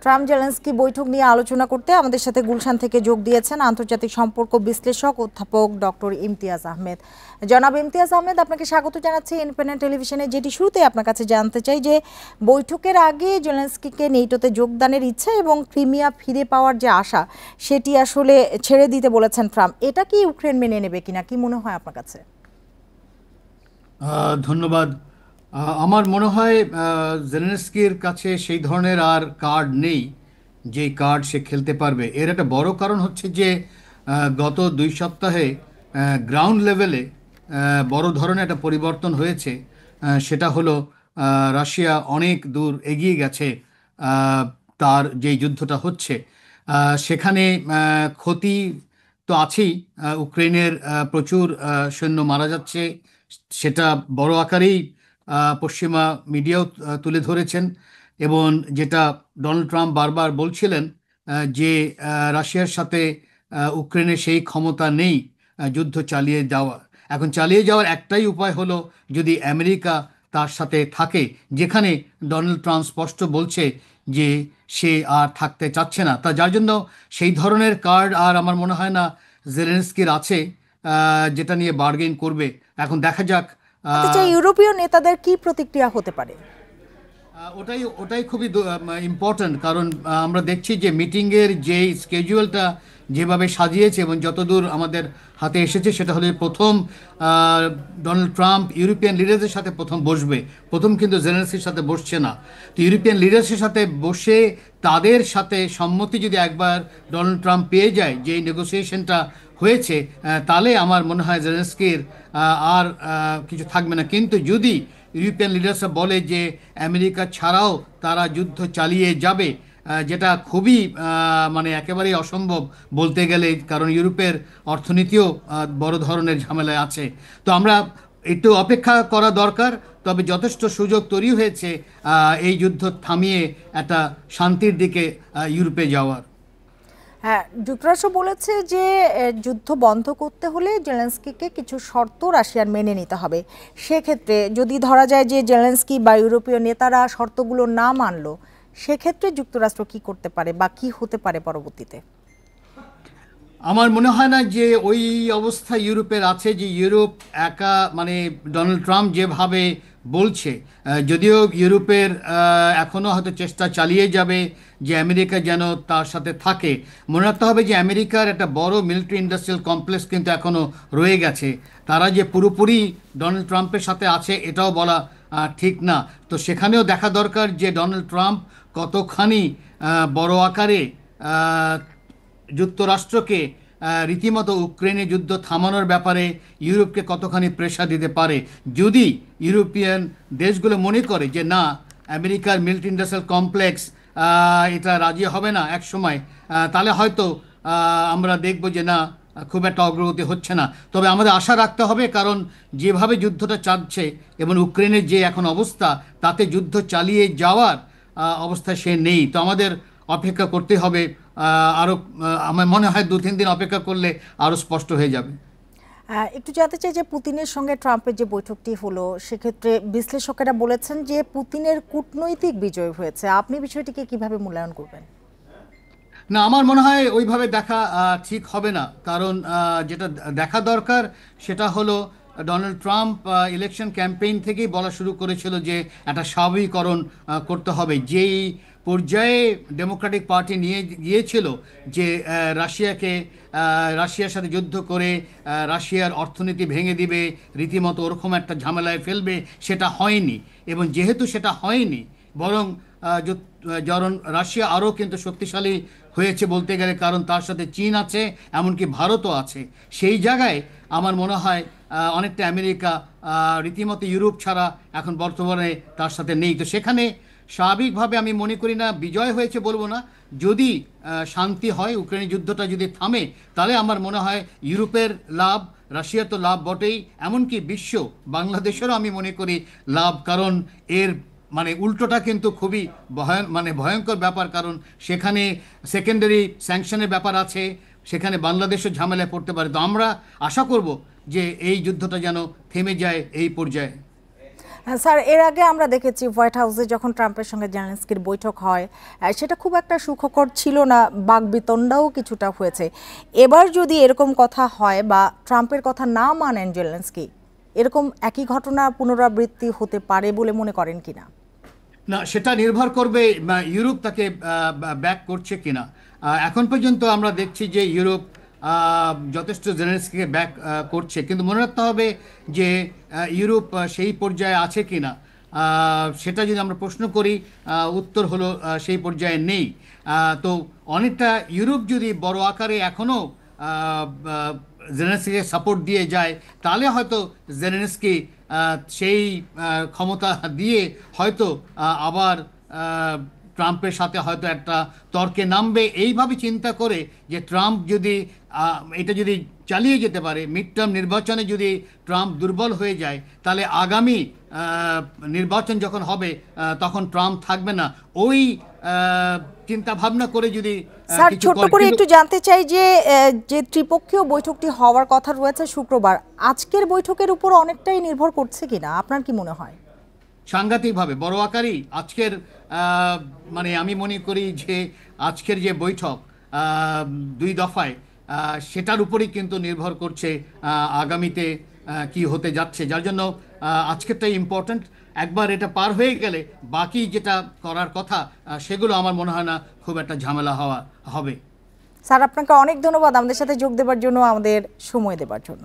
Trump Zelensky বৈঠক নিয়ে আলোচনা করতে আমাদের সাথে গুলশান থেকে যোগ দিয়েছেন আন্তর্জাতিক সম্পর্ক বিশ্লেষক অধ্যাপক ডক্টর ইমতিয়াজ আহমেদ। জনাব ইমতিয়াজ আহমেদ, আপনাকে স্বাগত জানাচ্ছি ইন্ডিপেন্ডেন্ট টেলিভিশনে। যেটি শুরুতে আপনার কাছে জানতে চাই যে বৈঠকের আগে জেলেনস্কিকে নেটোতে যোগদানের ইচ্ছা এবং ক্রিমিয়া ফিরে পাওয়ার যে আশা সেটি আসলে ছেড়ে দিতে বলেছেন ট্রাম্প, এটা কি ইউক্রেন মেনে নেবে কিনা, কি মনে হয় আপনার কাছে? ধন্যবাদ। আমার মনে হয় জেলেনস্কির কাছে সেই ধরনের আর কার্ড নেই যেই কার্ড সে খেলতে পারবে। এর একটা বড় কারণ হচ্ছে যে গত 2 সপ্তাহে গ্রাউন্ড লেভেলে বড় ধরনের একটা পরিবর্তন হয়েছে। সেটা হলো রাশিয়া অনেক দূর এগিয়ে গেছে। তার যেই যুদ্ধটা হচ্ছে সেখানে ক্ষতি তো আছেই। ইউক্রেনের প্রচুর সৈন্য মারা যাচ্ছে, সেটা বড় আকারেই পশ্চিমা মিডিয়াও তুলে ধরেছেন। এবং যেটা ডোনাল্ড ট্রাম্প বারবার বলছিলেন যে রাশিয়ার সাথে ইউক্রেনের সেই ক্ষমতা নেই যুদ্ধ চালিয়ে যাওয়া। এখন চালিয়ে যাওয়ার একটাই উপায় হলো যদি আমেরিকা তার সাথে থাকে, যেখানে ডোনাল্ড ট্রাম্প স্পষ্ট বলছে যে সে আর থাকতে চাচ্ছে না। যার জন্য সেই ধরনের কার্ড আর আমার মনে হয় না জেলেনস্কির আছে যেটা নিয়ে বার্গেন করবে। এখন দেখা যাক। ইউরোপীয় নেতাদের কি প্রতিক্রিয়া হতে পারে? ওটাই ওটাই খুবই ইম্পর্ট্যান্ট, কারণ আমরা দেখছি যে মিটিংয়ের যে স্কেজুয়ালটা যেভাবে সাজিয়েছে এবং যতদূর আমাদের হাতে এসেছে সেটা হলে প্রথম ডোনাল্ড ট্রাম্প ইউরোপিয়ান লিডারদের সাথে প্রথম বসবে। প্রথম কিন্তু জেলেনস্কির সাথে বসছে না। তো ইউরোপিয়ান লিডার্সের সাথে বসে তাদের সাথে সম্মতি যদি একবার ডোনাল্ড ট্রাম্প পেয়ে যায়, যে নেগোসিয়েশনটা হয়েছে, তাহলে আমার মনে হয় জেলেনস্কির আর কিছু থাকবে না। কিন্তু যদি ইউরোপিয়ান লিডার্সরা বলে যে আমেরিকা ছাড়াও তারা যুদ্ধ চালিয়ে যাবে, যেটা খুবই মানে একেবারেই অসম্ভব বলতে গেলে, কারণ ইউরোপের অর্থনীতিও বড় ধরনের ঝামেলায় আছে। তো আমরা একটু অপেক্ষা করা দরকার। তবে যথেষ্ট সুযোগ তৈরি হয়েছে এই যুদ্ধ থামিয়ে একটা শান্তির দিকে ইউরোপে যাওয়ার। হ্যাঁ, যুক্তরাষ্ট্র বলেছে যে যুদ্ধ বন্ধ করতে হলে জেলেনস্কিকে কিছু শর্ত রাশিয়ার মেনে নিতে হবে। সেক্ষেত্রে যদি ধরা যায় যে জেলেনস্কি বা ইউরোপীয় নেতারা শর্তগুলো না মানলো, সেক্ষেত্রে যুক্তরাষ্ট্র কি করতে পারে বা কি হতে পারে পরবর্তীতে? আমার মনে হয় না যে ওই অবস্থা ইউরোপের আছে যে ইউরোপ একা, মানে ডোনাল্ড ট্রাম্প যেভাবে বলছে, যদিও ইউরোপের এখনও হয়তো চেষ্টা চালিয়ে যাবে যে আমেরিকা যেন তার সাথে থাকে। মনে রাখতে হবে যে আমেরিকার একটা বড় মিলিটারি ইন্ডাস্ট্রিয়াল কমপ্লেক্স কিন্তু এখনও রয়ে গেছে। তারা যে পুরোপুরি ডোনাল্ড ট্রাম্পের সাথে আছে এটাও বলা ঠিক না। তো সেখানেও দেখা দরকার যে ডোনাল্ড ট্রাম্প কতখানি বড় আকারে যুক্তরাষ্ট্রকে রীতিমতো ইউক্রেনে যুদ্ধ থামানোর ব্যাপারে ইউরোপকে কতখানি প্রেশার দিতে পারে। যদি ইউরোপিয়ান দেশগুলো মনে করে যে না, আমেরিকার মিলিটারি ইন্ডাস্ট্রিয়াল কমপ্লেক্স এটা রাজি হবে না এক সময়, তাহলে হয়তো আমরা দেখব যে না, খুব একটা অগ্রগতি হচ্ছে না। তবে আমাদের আশা রাখতে হবে, কারণ যেভাবে যুদ্ধটা চালছে এবং ইউক্রেনের যে এখন অবস্থা, তাতে যুদ্ধ চালিয়ে যাওয়ার অবস্থায় সে নেই। তো আমাদের অপেক্ষা করতে হবে আরও। আমার মনে হয় 2-3 দিন অপেক্ষা করলে আরও স্পষ্ট হয়ে যাবে। একটু জানতে চাই যে পুতিনের সঙ্গে ট্রাম্পের যে বৈঠকটি হলো, সেক্ষেত্রে বিশ্লেষকেরা বলেছেন যে পুতিনের কূটনৈতিক বিজয় হয়েছে। আপনি বিষয়টিকে কিভাবে মূল্যায়ন করবেন? না, আমার মনে হয় ওইভাবে দেখা ঠিক হবে না। কারণ যেটা দেখা দরকার সেটা হলো ডোনাল্ড ট্রাম্প ইলেকশন ক্যাম্পেইন থেকেই বলা শুরু করেছিল যে একটা স্বাভাবিকীকরণ করতে হবে। যেই পর্যায়ে ডেমোক্রেটিক পার্টি নিয়ে গিয়েছিল যে রাশিয়ার সাথে যুদ্ধ করে রাশিয়ার অর্থনীতি ভেঙে দিবে, রীতিমতো ওরকম একটা ঝামেলায় ফেলবে, সেটা হয়নি। এবং যেহেতু সেটা হয়নি, বরং যখন রাশিয়া আরও কিন্তু শক্তিশালী হয়েছে বলতে গেলে, কারণ তার সাথে চীন আছে, এমনকি ভারতও আছে। সেই জায়গায় আমার মনে হয় অনেকটা আমেরিকা রীতিমতো ইউরোপ ছাড়া এখন বর্তমানে তার সাথে নেই। তো সেখানে স্বাভাবিকভাবে আমি মনে করি না বিজয় হয়েছে বলবো না। যদি শান্তি হয়, ইউক্রেনের যুদ্ধটা যদি থামে, তাহলে আমার মনে হয় ইউরোপের লাভ, রাশিয়ার তো লাভ বটেই, এমনকি বিশ্ব বাংলাদেশেরও আমি মনে করি লাভ। কারণ এর মানে উল্টোটা কিন্তু খুবই ভয়ঙ্কর ব্যাপার, কারণ সেখানে সেকেন্ডারি স্যাংশনের ব্যাপার আছে, সেখানে বাংলাদেশও ঝামেলায় পড়তে পারে। তো আমরা আশা করব যে এই যুদ্ধটা যেন থেমে যায় এই পর্যায়ে। স্যার, এর আগে আমরা দেখেছি হোয়াইট হাউসে যখন ট্রাম্পের সঙ্গে জেলেনস্কির বৈঠক হয়, সেটা খুব একটা সুখকর ছিল না, বাকবিতণ্ডাও কিছুটা হয়েছে। এবার যদি এরকম কথা হয় বা ট্রাম্পের কথা না মানেন জেলেনস্কি, এরকম একই ঘটনা পুনরাবৃত্তি হতে পারে বলে মনে করেন কিনা? না, সেটা নির্ভর করবে ইউরোপ তাকে ব্যাক করছে কিনা। এখন পর্যন্ত আমরা দেখছি যে ইউরোপ যথেষ্ট জেলেনস্কিকে ব্যাক করছে, কিন্তু মনে রাখতে হবে যে ইউরোপ সেই পর্যায়ে আছে কিনা। সেটা যদি আমরা প্রশ্ন করি, উত্তর হলো সেই পর্যায়ে নেই। তো অনেকটা ইউরোপ যদি বড় আকারে এখনও জেলেনস্কিকে সাপোর্ট দিয়ে যায়, তাহলে হয়তো জেলেনস্কি সেই ক্ষমতা দিয়ে হয়তো আবার ট্রাম্পের সাথে হয়তো একটা তর্কে নামবে, এইভাবে চিন্তা করে যে ট্রাম্প যদি এটা যদি চালিয়ে যেতে পারে, মিড টার্ম নির্বাচনে যদি ট্রাম্প দুর্বল হয়ে যায়, তাহলে আগামী নির্বাচন যখন হবে তখন ট্রাম্প থাকবে না। ওই চিন্তা ভাবনা করে যদি স্যার, কিছু ছোট্ট করে একটু জানতে চাই যে যে ত্রিপক্ষীয় বৈঠকটি হওয়ার কথা রয়েছে শুক্রবার, আজকের বৈঠকের উপর অনেকটাই নির্ভর করছে কিনা, আপনার কি মনে হয়? সাংঘাতিকভাবে বড় আকারই আজকের মানে আমি মনে করি যে আজকের যে বৈঠক দুই দফায়, সেটার উপরেই কিন্তু নির্ভর করছে আগামীতে কি হতে যাচ্ছে, যার জন্য আজকেরটাই ইম্পর্ট্যান্ট। একবার এটা পার হয়ে গেলে বাকি যেটা করার কথা সেগুলো আমার মনে হয় না খুব একটা ঝামেলা হবে। স্যার, আপনাকে অনেক ধন্যবাদ আমাদের সাথে যোগ দেওয়ার জন্য, আমাদের সময় দেওয়ার জন্য।